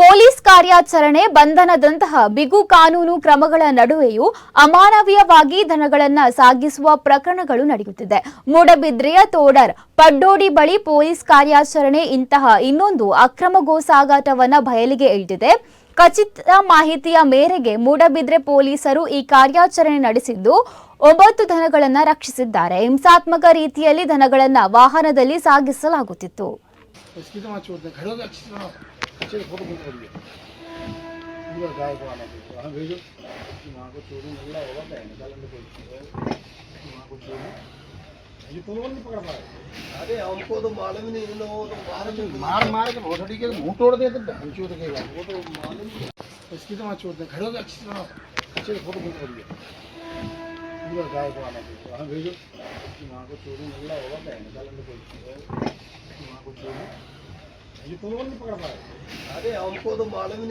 Police ಕಾರ್ಯಾಚರಣೆ ಬಂಧನದಂತಹ ಬಿಗು ಕಾನೂನು ಕ್ರಮಗಳ ನಡುವೆಯೂ ಅಮಾನವೀಯವಾಗಿ ದನಗಳನ್ನು ಸಾಗಿಸುವ ಪ್ರಕರಣಗಳು ನಡೆಯುತ್ತಿದೆ. ಮೂಡಬಿದ್ರೆಯ ತೋಡರ್ ಪಡ್ಡೋಡಿ ಬಳಿ ಪೊಲೀಸ್ ಕಾರ್ಯಾಚರಣೆ ಇಂತಹ ಇನ್ನೊಂದು ಅಕ್ರಮ ಗೋ ಸಾಗಾಟವನ್ನು ಬಯಲಿಗೆ ಎಳೆದಿದೆ. ಖಚಿತ ಮಾಹಿತಿಯ ಮೇರೆಗೆ ಮೂಡಬಿದ್ರೆ ಪೊಲೀಸರು ಈ ಕಾರ್ಯಾಚರಣೆ ನಡೆಸಿದ್ದು 9 ದನಗಳನ್ನು ರಕ್ಷಿಸಿದ್ದಾರೆ. ಹಿಂಸಾತ್ಮಕ ರೀತಿಯಲ್ಲಿ ದನಗಳನ್ನು ವಾಹನದಲ್ಲಿ ಸಾಗಿಸಲಾಗುತ್ತಿತ್ತು. अच्छे फोटो बुक करिए पूरा गाय को आना चाहिए वहाँ भेजो वहाँ को चोरी मिलना होगा क्या निकालने में कोई वहाँ को चोरी ये तो नहीं पकड़ पाए। अरे हमको तो मालूम नहीं इन लोगों तो मार के बहुत हटी के मुंह तोड़ दे तो चोर देगा वो तो मालूम इसकी तो वहाँ चोर दे खड़े हो गए अच्छे फोटो बुक करिए पूरा गाय को आना चाहिए वहाँ भेजो वहाँ को चोरी मिलना होगा क्या निकालने में कोई वहाँ को चोरी ये तो नहीं पकड़ पाए। अरे हमको तो मालूम नहीं।